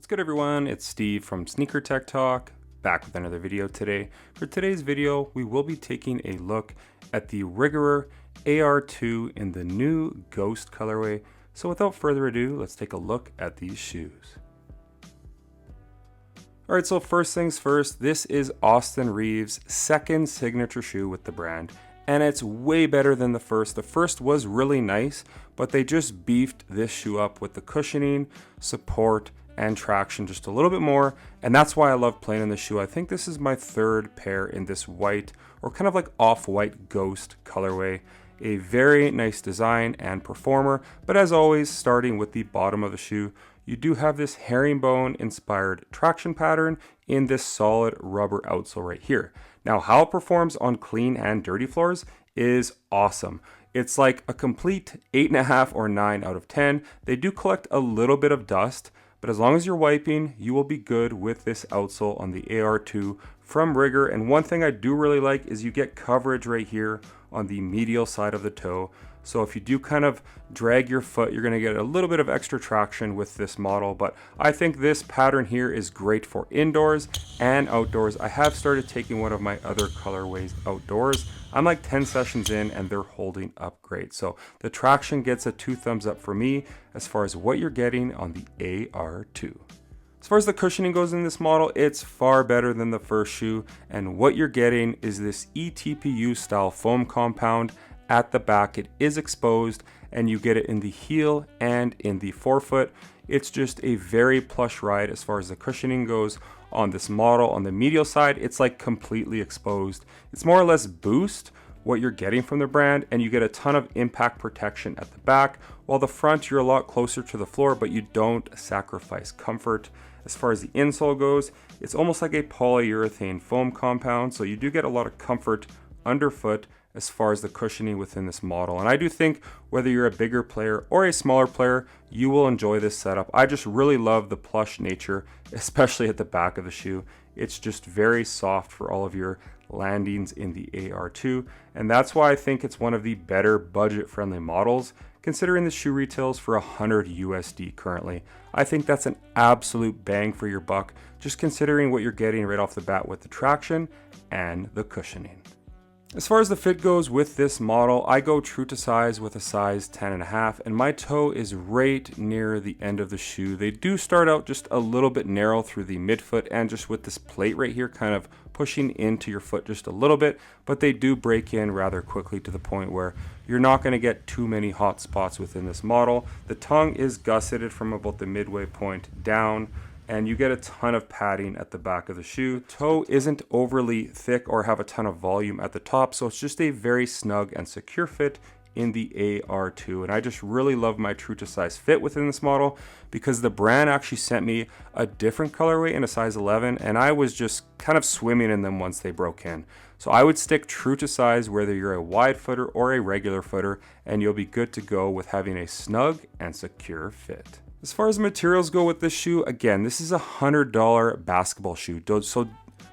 What's good, everyone? It's Steve from Sneaker Tech Talk, back with another video today. For today's video, we will be taking a look at the Rigorer AR2 in the new Ghost colorway. So without further ado, let's take a look at these shoes. Alright, so first things first, this is Austin Reeves' second signature shoe with the brand, and it's way better than the first. The first was really nice, but they just beefed this shoe up with the cushioning, support, and traction just a little bit more, and that's why I love playing in the shoe. I think this is my third pair in this white, or kind of like off-white Ghost colorway. A very nice design and performer, but as always, starting with the bottom of the shoe, you do have this herringbone inspired traction pattern in this solid rubber outsole right here. Now, how it performs on clean and dirty floors is awesome. It's like a complete 8.5 or 9 out of 10. They do collect a little bit of dust, but as long as you're wiping, you will be good with this outsole on the AR2 from Rigorer. And one thing I do really like is you get coverage right here on the medial side of the toe. So if you do kind of drag your foot, you're going to get a little bit of extra traction with this model. But I think this pattern here is great for indoors and outdoors. I have started taking one of my other colorways outdoors. I'm like 10 sessions in and they're holding up great. So the traction gets a 2 thumbs up for me as far as what you're getting on the AR2. As far as the cushioning goes in this model, it's far better than the first shoe, and what you're getting is this eTPU style foam compound at the back. It is exposed and you get it in the heel and in the forefoot. It's just a very plush ride as far as the cushioning goes on this model. On the medial side, it's like completely exposed. It's more or less Boost what you're getting from the brand, and you get a ton of impact protection at the back, while the front you're a lot closer to the floor, but you don't sacrifice comfort. As far as the insole goes, it's almost like a polyurethane foam compound, so you do get a lot of comfort underfoot as far as the cushioning within this model. And I do think whether you're a bigger player or a smaller player, you will enjoy this setup. I just really love the plush nature, especially at the back of the shoe. It's just very soft for all of your landings in the AR2, and that's why I think it's one of the better budget-friendly models, considering the shoe retails for $100 USD currently. I think that's an absolute bang for your buck, just considering what you're getting right off the bat with the traction and the cushioning. As far as the fit goes with this model, I go true to size with a size 10.5, and my toe is right near the end of the shoe. They do start out just a little bit narrow through the midfoot, and just with this plate right here kind of pushing into your foot just a little bit, but they do break in rather quickly to the point where you're not going to get too many hot spots within this model. The tongue is gusseted from about the midway point down, and you get a ton of padding at the back of the shoe. Toe isn't overly thick or have a ton of volume at the top, so it's just a very snug and secure fit in the AR2. And I just really love my true to size fit within this model, because the brand actually sent me a different colorway in a size 11, and I was just kind of swimming in them once they broke in. So I would stick true to size whether you're a wide footer or a regular footer, and you'll be good to go with having a snug and secure fit. As far as materials go with this shoe, again, this is a $100 basketball shoe,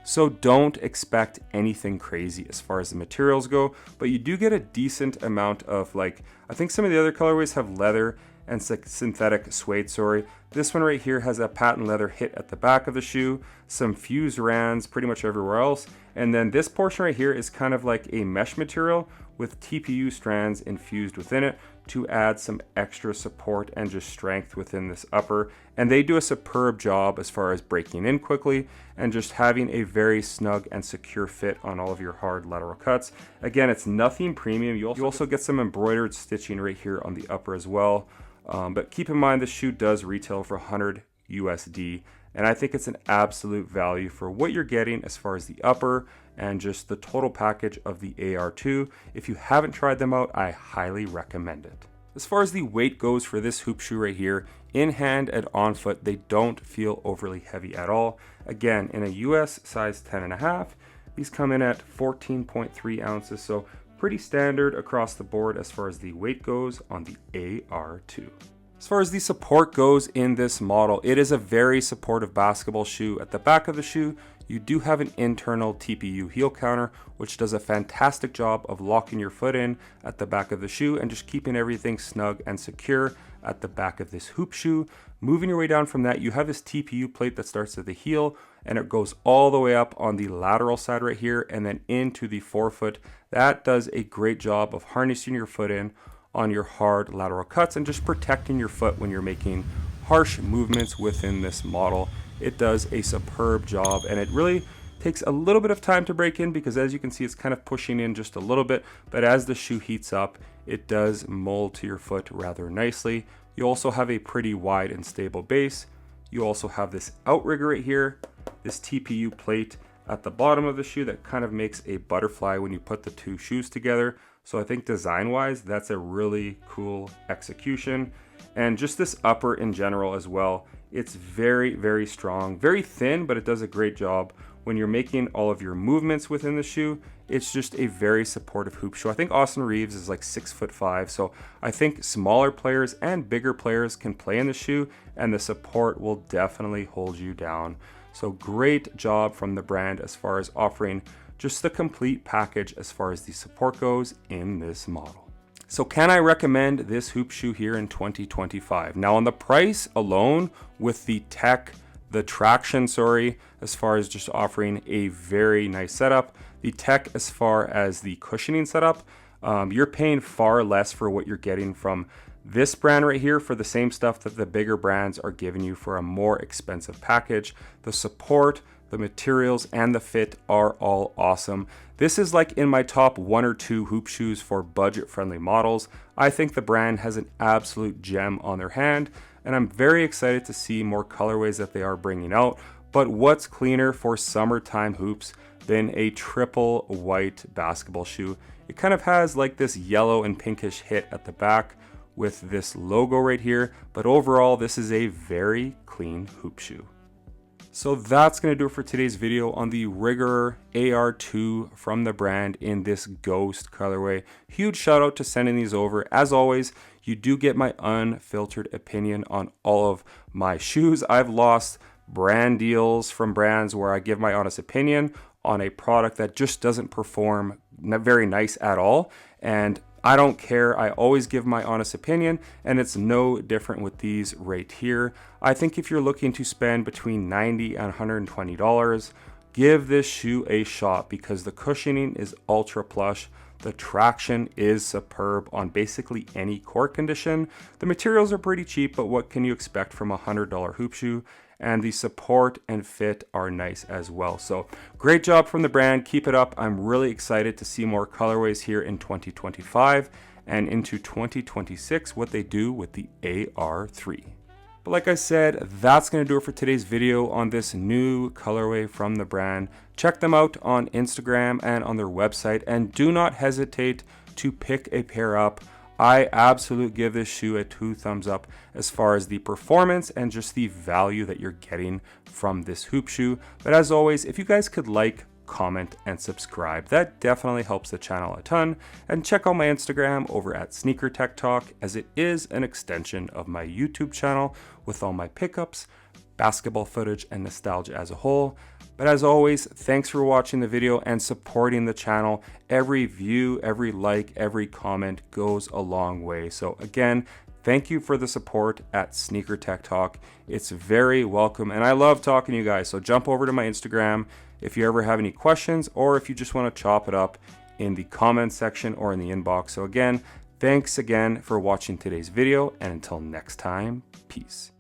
so don't expect anything crazy as far as the materials go, but you do get a decent amount of, like, I think some of the other colorways have leather and synthetic suede, sorry. This one right here has a patent leather hit at the back of the shoe, some fused rands pretty much everywhere else, and then this portion right here is kind of like a mesh material with TPU strands infused within it to add some extra support and just strength within this upper. And they do a superb job as far as breaking in quickly and just having a very snug and secure fit on all of your hard lateral cuts. Again, it's nothing premium. You also get some embroidered stitching right here on the upper as well. But keep in mind, this shoe does retail for $100 USD, and I think it's an absolute value for what you're getting as far as the upper and just the total package of the AR2. If you haven't tried them out, I highly recommend it. As far as the weight goes for this hoop shoe right here, in hand and on foot, they don't feel overly heavy at all. Again, in a US size 10.5, these come in at 14.3 ounces, so pretty standard across the board as far as the weight goes on the AR2. As far as the support goes in this model, it is a very supportive basketball shoe. At the back of the shoe, you do have an internal TPU heel counter, which does a fantastic job of locking your foot in at the back of the shoe and just keeping everything snug and secure at the back of this hoop shoe. Moving your way down from that, you have this TPU plate that starts at the heel and it goes all the way up on the lateral side right here and then into the forefoot. That does a great job of harnessing your foot in on your hard lateral cuts and just protecting your foot when you're making harsh movements within this model. It does a superb job, and it really takes a little bit of time to break in because as you can see, it's kind of pushing in just a little bit, but as the shoe heats up, it does mold to your foot rather nicely. You also have a pretty wide and stable base. You also have this outrigger right here, this TPU plate at the bottom of the shoe that kind of makes a butterfly when you put the two shoes together. So I think design-wise, that's a really cool execution. And just this upper in general as well, it's very, very strong, very thin, but it does a great job when you're making all of your movements within the shoe. It's just a very supportive hoop shoe. I think Austin Reeves is like 6'5", so I think smaller players and bigger players can play in the shoe, and the support will definitely hold you down. So great job from the brand as far as offering just the complete package as far as the support goes in this model. So can I recommend this hoop shoe here in 2025? Now on the price alone with the traction, as far as just offering a very nice setup, the tech as far as the cushioning setup, you're paying far less for what you're getting from this brand right here for the same stuff that the bigger brands are giving you for a more expensive package. The support, the materials, and the fit are all awesome. This is like in my top 1 or 2 hoop shoes for budget-friendly models. I think the brand has an absolute gem on their hand, and I'm very excited to see more colorways that they are bringing out. But what's cleaner for summertime hoops than a triple white basketball shoe? It kind of has like this yellow and pinkish hit at the back with this logo right here, but overall this is a very clean hoop shoe. So that's going to do it for today's video on the Rigorer AR2 from the brand in this ghost colorway. Huge shout out to sending these over. As always, you do get my unfiltered opinion on all of my shoes. I've lost brand deals from brands where I give my honest opinion on a product that just doesn't perform very nice at all, and I don't care. I always give my honest opinion, and it's no different with these right here. I think if you're looking to spend between $90 and $120, give this shoe a shot because the cushioning is ultra plush. The traction is superb on basically any court condition. The materials are pretty cheap, but what can you expect from a $100 hoop shoe? And the support and fit are nice as well. So great job from the brand. Keep it up. I'm really excited to see more colorways here in 2025 and into 2026, what they do with the AR3. But like I said, that's going to do it for today's video on this new colorway from the brand. Check them out on Instagram and on their website, and do not hesitate to pick a pair up. I absolutely give this shoe a 2 thumbs up as far as the performance and just the value that you're getting from this hoop shoe. But as always, if you guys could like, comment, and subscribe, that definitely helps the channel a ton. And check out my Instagram over at Sneaker Tech Talk, as it is an extension of my YouTube channel with all my pickups, basketball footage, and nostalgia as a whole. But as always, thanks for watching the video and supporting the channel. Every view, every like, every comment goes a long way. So again, thank you for the support at Sneaker Tech Talk. It's very welcome, and I love talking to you guys. So jump over to my Instagram if you ever have any questions, or if you just want to chop it up in the comments section or in the inbox. So again, thanks again for watching today's video, and until next time, peace.